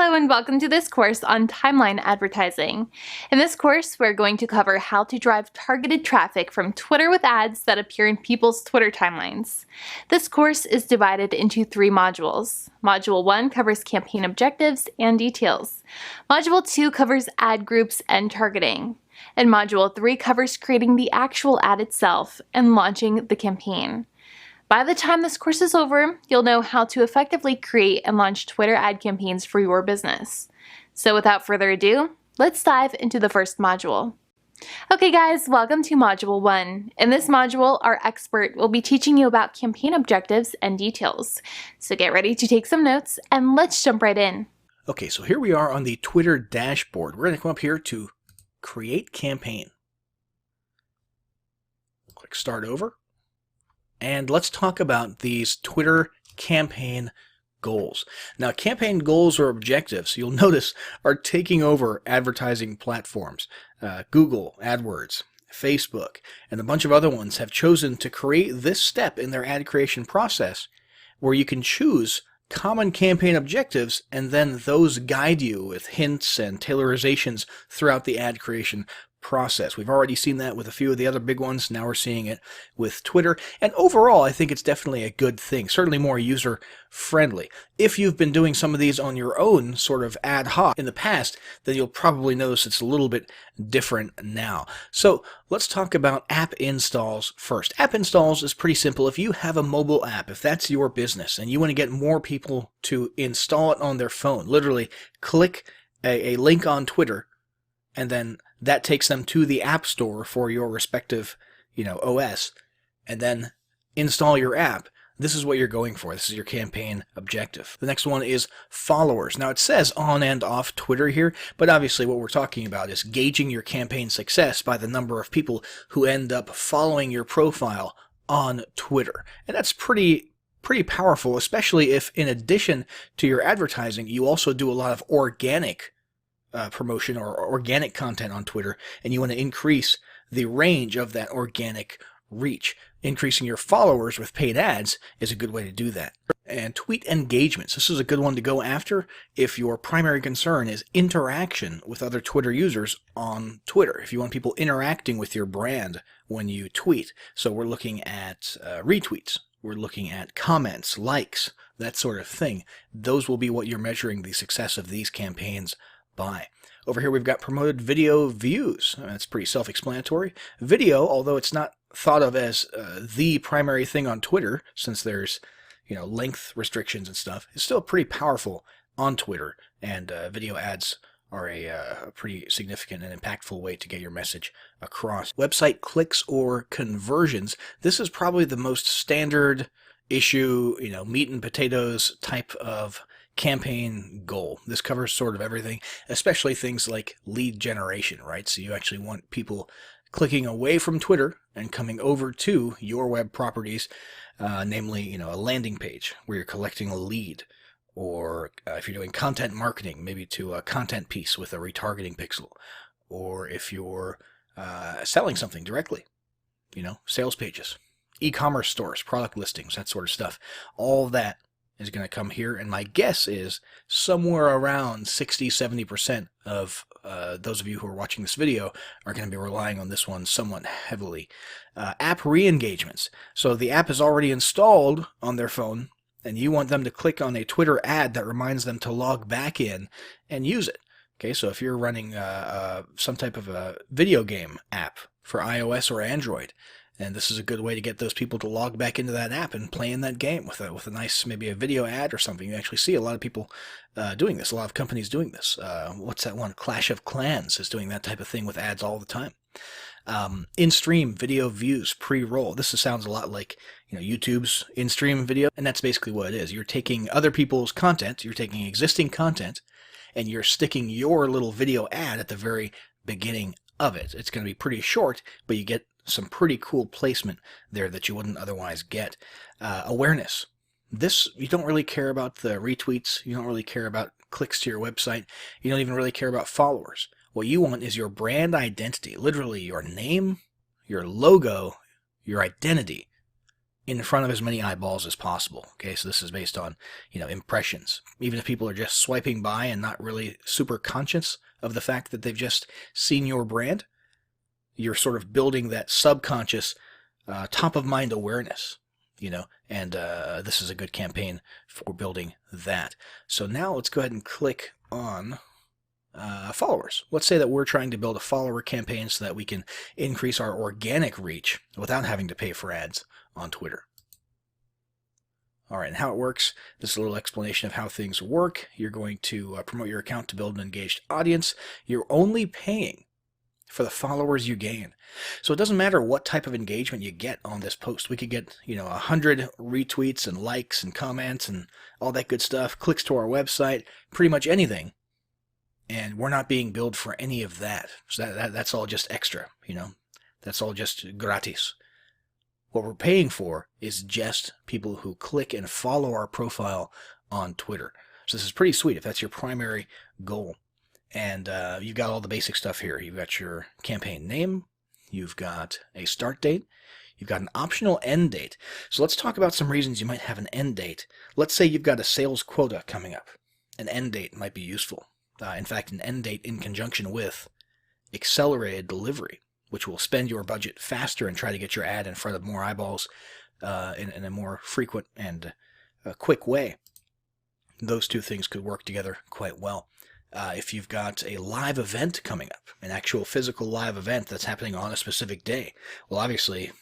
Hello and welcome to this course on timeline advertising. In this course, we're going to cover how to drive targeted traffic from Twitter with ads that appear in people's Twitter timelines. This course is divided into 3 modules. Module 1 covers campaign objectives and details. Module 2 covers ad groups and targeting. And Module 3 covers creating the actual ad itself and launching the campaign. By the time this course is over, you'll know how to effectively create and launch Twitter ad campaigns for your business. So without further ado, let's dive into the first module. Okay guys, welcome to Module 1. In this module, our expert will be teaching you about campaign objectives and details. So get ready to take some notes and let's jump right in. Okay, so here we are on the Twitter dashboard. We're going to come up here to Create Campaign. Click Start Over. And let's talk about these Twitter campaign goals. Now, campaign goals or objectives, you'll notice, are taking over advertising platforms. Google, AdWords, Facebook, and a bunch of other ones have chosen to create this step in their ad creation process where you can choose common campaign objectives and then those guide you with hints and tailorizations throughout the ad creation process. We've already seen that with a few of the other big ones. Now we're seeing it with Twitter. And overall, I think it's definitely a good thing, certainly more user-friendly. If you've been doing some of these on your own sort of ad hoc in the past, then you'll probably notice it's a little bit different now. So let's talk about app installs first. App installs is pretty simple. If you have a mobile app, if that's your business and you want to get more people to install it on their phone, literally click a link on Twitter and then that takes them to the App Store for your respective, OS, and then install your app. This is what you're going for. This is your campaign objective. The next one is followers. Now it says on and off Twitter here, but obviously what we're talking about is gauging your campaign success by the number of people who end up following your profile on Twitter. And that's pretty powerful, especially if in addition to your advertising, you also do a lot of organic promotion or organic content on Twitter, and you want to increase the range of that organic reach. Increasing your followers with paid ads is a good way to do that. And tweet engagements. This is a good one to go after if your primary concern is interaction with other Twitter users on Twitter. If you want people interacting with your brand when you tweet. So we're looking at retweets. We're looking at comments, likes, that sort of thing. Those will be what you're measuring the success of these campaigns by. Over here we've got promoted video views. That's pretty self-explanatory. Video, although it's not thought of as the primary thing on Twitter, since there's length restrictions and stuff, is still pretty powerful on Twitter, and video ads are a pretty significant and impactful way to get your message across. Website clicks or conversions. This is probably the most standard issue, meat and potatoes type of campaign goal. This covers sort of everything, especially things like lead generation, right? So you actually want people clicking away from Twitter and coming over to your web properties, namely, a landing page where you're collecting a lead, or if you're doing content marketing, maybe to a content piece with a retargeting pixel, or if you're selling something directly, sales pages, e-commerce stores, product listings, that sort of stuff. All that is going to come here, and my guess is somewhere around 60-70% of those of you who are watching this video are going to be relying on this one somewhat heavily. App re-engagements. So the app is already installed on their phone, and you want them to click on a Twitter ad that reminds them to log back in and use it. Okay, so if you're running some type of a video game app for iOS or Android, and this is a good way to get those people to log back into that app and play in that game with a nice, maybe a video ad or something. You actually see a lot of people doing this, a lot of companies doing this. What's that one? Clash of Clans is doing that type of thing with ads all the time. In-stream video views, pre-roll. This sounds a lot like YouTube's in-stream video, and that's basically what it is. You're taking other people's content, you're taking existing content, and you're sticking your little video ad at the very beginning of it. It's going to be pretty short, but you get some pretty cool placement there that you wouldn't otherwise get. Awareness. This, you don't really care about the retweets. You don't really care about clicks to your website. You don't even really care about followers. What you want is your brand identity, literally your name, your logo, your identity in front of as many eyeballs as possible. Okay, so this is based on, impressions. Even if people are just swiping by and not really super conscious of the fact that they've just seen your brand, you're sort of building that subconscious top of mind awareness, and this is a good campaign for building that. So now let's go ahead and click on followers. Let's say that we're trying to build a follower campaign so that we can increase our organic reach without having to pay for ads on Twitter. All right, and how it works, this is a little explanation of how things work. You're going to promote your account to build an engaged audience. You're only paying for the followers you gain. So it doesn't matter what type of engagement you get on this post. We could get, 100 retweets and likes and comments and all that good stuff, clicks to our website, pretty much anything. And we're not being billed for any of that. So that's all just extra, That's all just gratis. What we're paying for is just people who click and follow our profile on Twitter. So this is pretty sweet if that's your primary goal. And you've got all the basic stuff here. You've got your campaign name. You've got a start date. You've got an optional end date. So let's talk about some reasons you might have an end date. Let's say you've got a sales quota coming up. An end date might be useful. In fact, an end date in conjunction with accelerated delivery, which will spend your budget faster and try to get your ad in front of more eyeballs in a more frequent and quick way. Those two things could work together quite well. If you've got a live event coming up, an actual physical live event that's happening on a specific day, well, obviously,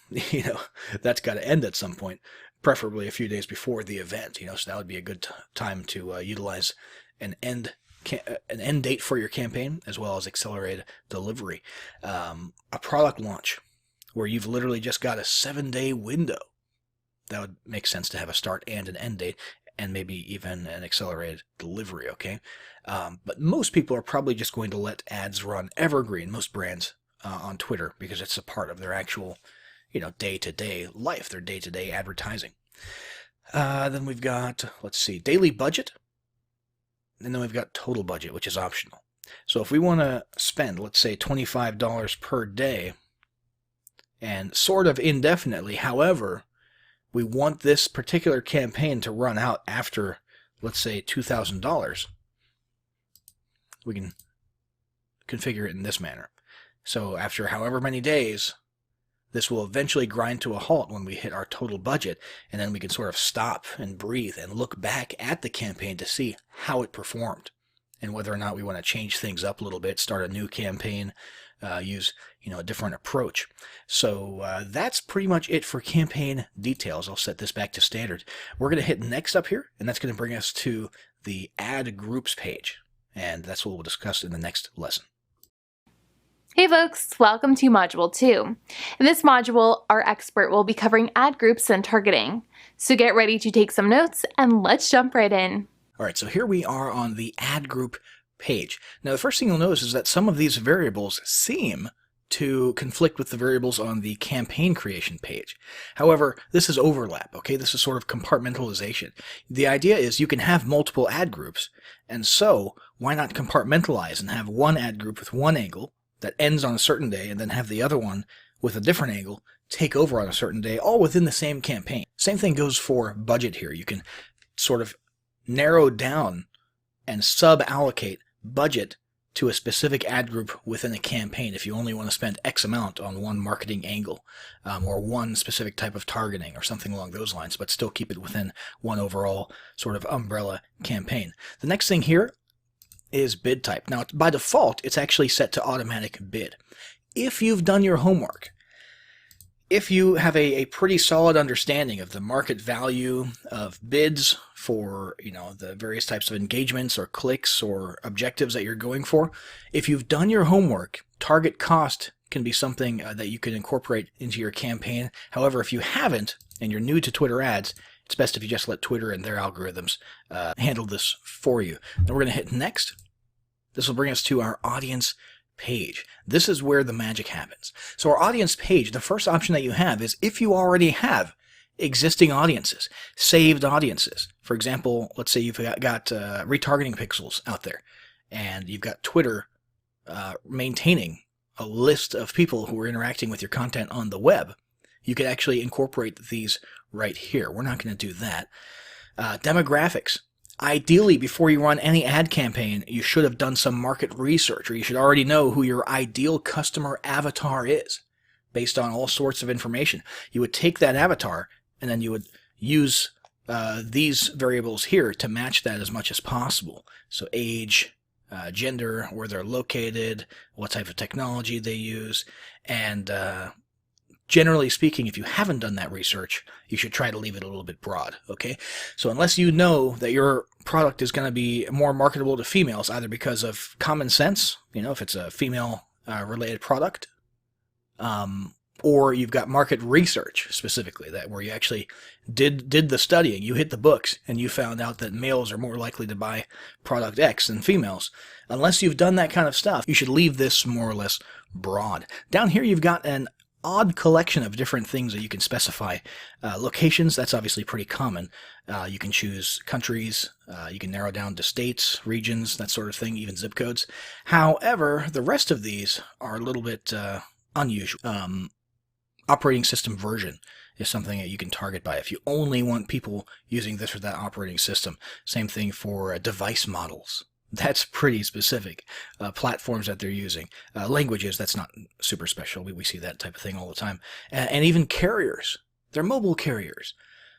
that's got to end at some point, preferably a few days before the event, so that would be a good time to utilize an end date for your campaign, as well as accelerated delivery. A product launch where you've literally just got a 7-day window. That would make sense to have a start and an end date, and maybe even an accelerated delivery, okay? But most people are probably just going to let ads run evergreen, most brands on Twitter, because it's a part of their actual, day-to-day life, their day-to-day advertising. Then we've got, daily budget. And then we've got total budget, which is optional. So if we want to spend, let's say, $25 per day, and sort of indefinitely, however, we want this particular campaign to run out after, let's say, $2,000, we can configure it in this manner. So after however many days, this will eventually grind to a halt when we hit our total budget, and then we can sort of stop and breathe and look back at the campaign to see how it performed and whether or not we want to change things up a little bit, start a new campaign, use a different approach. So that's pretty much it for campaign details. I'll set this back to standard. We're going to hit next up here, and that's going to bring us to the Ad Groups page, and that's what we'll discuss in the next lesson. Hey folks, welcome to Module 2. In this module, our expert will be covering ad groups and targeting. So get ready to take some notes and let's jump right in. All right, so here we are on the ad group page. Now the first thing you'll notice is that some of these variables seem to conflict with the variables on the campaign creation page. However, this is overlap, okay? This is sort of compartmentalization. The idea is you can have multiple ad groups, and so why not compartmentalize and have one ad group with one angle that ends on a certain day, and then have the other one with a different angle take over on a certain day, all within the same campaign. Same thing goes for budget here. You can sort of narrow down and sub-allocate budget to a specific ad group within a campaign if you only want to spend X amount on one marketing angle or one specific type of targeting or something along those lines, but still keep it within one overall sort of umbrella campaign. The next thing here is bid type. Now, by default, it's actually set to automatic bid. If you've done your homework, if you have a pretty solid understanding of the market value of bids for, the various types of engagements or clicks or objectives that you're going for, if you've done your homework, target cost can be something that you can incorporate into your campaign. However, if you haven't and you're new to Twitter ads, it's best if you just let Twitter and their algorithms handle this for you. Then we're going to hit next. This will bring us to our audience page. This is where the magic happens. So our audience page, the first option that you have is if you already have existing audiences, saved audiences. For example, let's say you've got retargeting pixels out there, and you've got Twitter maintaining a list of people who are interacting with your content on the web. You could actually incorporate these right here. We're not going to do that. Demographics. Ideally, before you run any ad campaign, you should have done some market research, or you should already know who your ideal customer avatar is, based on all sorts of information. You would take that avatar, and then you would use these variables here to match that as much as possible. So age, gender, where they're located, what type of technology they use, and generally speaking, if you haven't done that research, you should try to leave it a little bit broad, okay? So unless you know that your product is going to be more marketable to females, either because of common sense, if it's a female-related product, or you've got market research specifically, that where you actually did the studying, you hit the books, and you found out that males are more likely to buy product X than females. Unless you've done that kind of stuff, you should leave this more or less broad. Down here you've got an odd collection of different things that you can specify. Locations, that's obviously pretty common. You can choose countries, you can narrow down to states, regions, that sort of thing, even zip codes. However, the rest of these are a little bit unusual. Operating system version is something that you can target by if you only want people using this or that operating system. Same thing for device models. That's pretty specific. Platforms that they're using. Languages, that's not super special. We see that type of thing all the time. And even carriers. They're mobile carriers.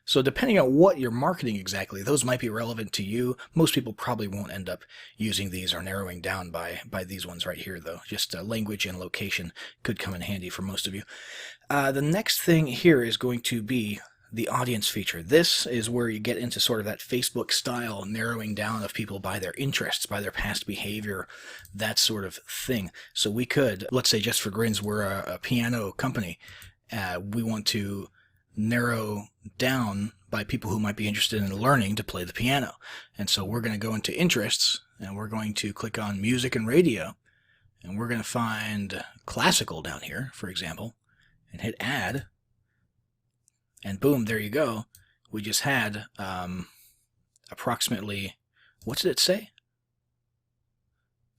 So depending on what you're marketing exactly, those might be relevant to you. Most people probably won't end up using these or narrowing down by these ones right here, though. Just language and location could come in handy for most of you. The next thing here is going to be the audience feature. This is where you get into sort of that Facebook style narrowing down of people by their interests, by their past behavior, that sort of thing. So we could, let's say just for grins, we're a piano company. We want to narrow down by people who might be interested in learning to play the piano. And so we're going to go into interests, and we're going to click on music and radio, and we're going to find classical down here, for example, and hit add. And boom, there you go. We just had approximately, what did it say?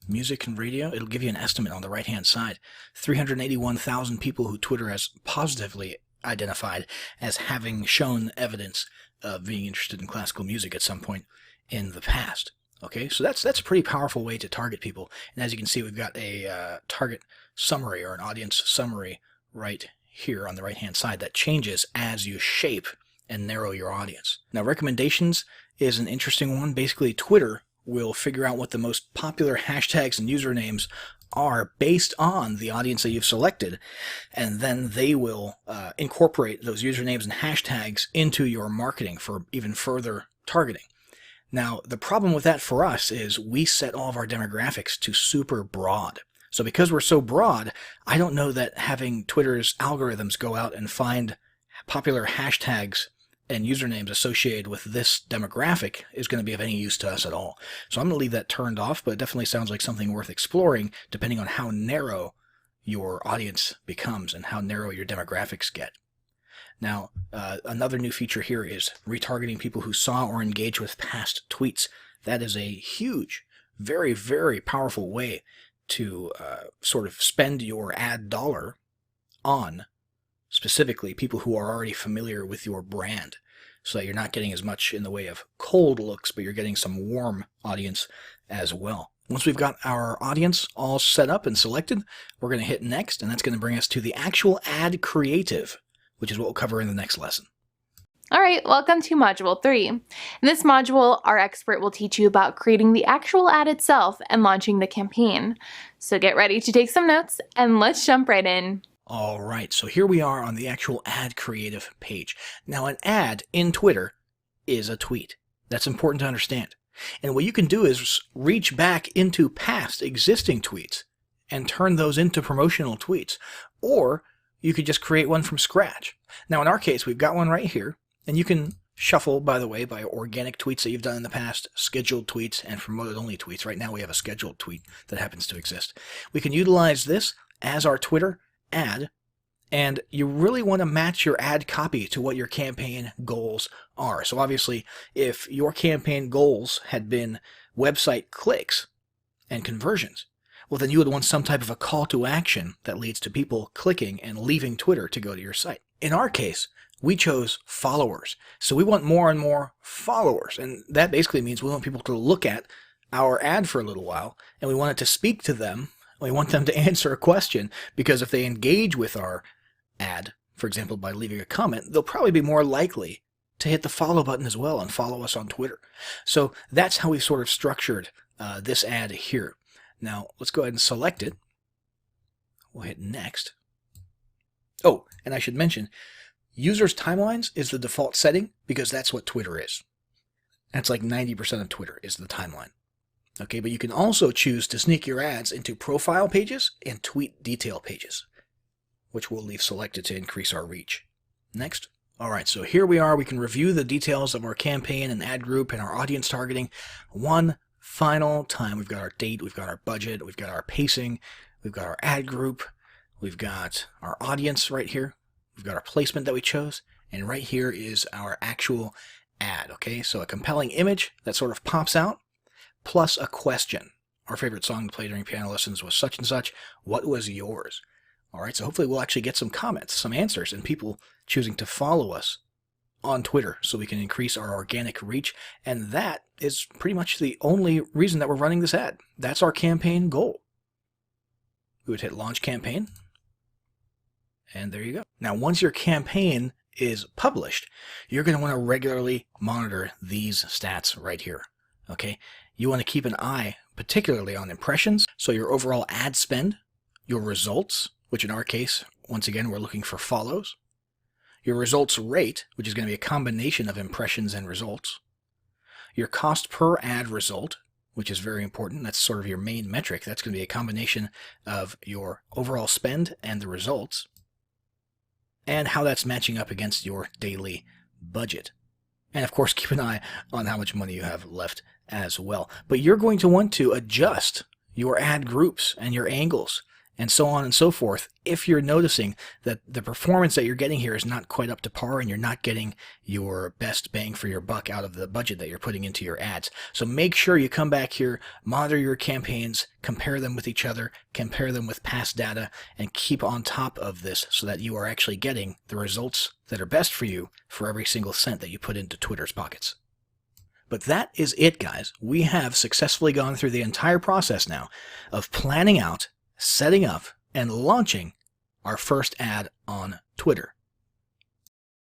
Music and radio. It'll give you an estimate on the right-hand side. 381,000 people who Twitter has positively identified as having shown evidence of being interested in classical music at some point in the past. Okay, so that's a pretty powerful way to target people. And as you can see, we've got a target summary or an audience summary right here on the right-hand side that changes as you shape and narrow your audience. Now, recommendations is an interesting one. Basically, Twitter will figure out what the most popular hashtags and usernames are based on the audience that you've selected, and then they will incorporate those usernames and hashtags into your marketing for even further targeting. Now, the problem with that for us is we set all of our demographics to super broad. So because we're so broad, I don't know that having Twitter's algorithms go out and find popular hashtags and usernames associated with this demographic is going to be of any use to us at all. So I'm going to leave that turned off, but it definitely sounds like something worth exploring depending on how narrow your audience becomes and how narrow your demographics get. Now, another new feature here is retargeting people who saw or engaged with past tweets. That is a huge, very, very powerful way to sort of spend your ad dollar on specifically people who are already familiar with your brand, so that you're not getting as much in the way of cold looks, but you're getting some warm audience as well. Once we've got our audience all set up and selected, we're going to hit next, and that's going to bring us to the actual ad creative, which is what we'll cover in the next lesson. All right, welcome to Module 3. In this module, our expert will teach you about creating the actual ad itself and launching the campaign. So get ready to take some notes, and let's jump right in. All right, so here we are on the actual ad creative page. Now, an ad in Twitter is a tweet. That's important to understand. And what you can do is reach back into past existing tweets and turn those into promotional tweets. Or you could just create one from scratch. Now, in our case, we've got one right here. And you can shuffle, by the way, by organic tweets that you've done in the past, scheduled tweets, and promoted-only tweets. Right now we have a scheduled tweet that happens to exist. We can utilize this as our Twitter ad, and you really want to match your ad copy to what your campaign goals are. So obviously, if your campaign goals had been website clicks and conversions, well, then you would want some type of a call to action that leads to people clicking and leaving Twitter to go to your site. In our case, we chose followers. So we want more and more followers. And that basically means we want people to look at our ad for a little while, and we want it to speak to them. We want them to answer a question, because if they engage with our ad, for example, by leaving a comment, they'll probably be more likely to hit the follow button as well and follow us on Twitter. So that's how we sort of structured this ad here. Now, let's go ahead and select it. We'll hit next. Oh, and I should mention, users' timelines is the default setting because that's what Twitter is. That's like 90% of Twitter is the timeline. Okay, but you can also choose to sneak your ads into profile pages and tweet detail pages, which we'll leave selected to increase our reach. Next. All right, so here we are. We can review the details of our campaign and ad group and our audience targeting one final time. We've got our date, we've got our budget, we've got our pacing, we've got our ad group, we've got our audience right here, we've got our placement that we chose, and right here is our actual ad, okay? So a compelling image that sort of pops out, plus a question. Our favorite song to play during piano lessons was such and such. What was yours? All right, so hopefully we'll actually get some comments, some answers, and people choosing to follow us on Twitter so we can increase our organic reach. And that is pretty much the only reason that we're running this ad. That's our campaign goal. We would hit launch campaign. And there you go. Now, once your campaign is published, you're going to want to regularly monitor these stats right here. Okay? You want to keep an eye particularly on impressions, so your overall ad spend, your results, which in our case, once again, we're looking for follows, your results rate, which is going to be a combination of impressions and results, your cost per ad result, which is very important. That's sort of your main metric. That's going to be a combination of your overall spend and the results, and how that's matching up against your daily budget. And of course, keep an eye on how much money you have left as well. But you're going to want to adjust your ad groups and your angles and so on and so forth if you're noticing that the performance that you're getting here is not quite up to par and you're not getting your best bang for your buck out of the budget that you're putting into your ads. So make sure you come back here, monitor your campaigns, compare them with each other, compare them with past data, and keep on top of this so that you are actually getting the results that are best for you for every single cent that you put into Twitter's pockets. But that is it, guys. We have successfully gone through the entire process now of planning out, setting up, and launching our first ad on Twitter.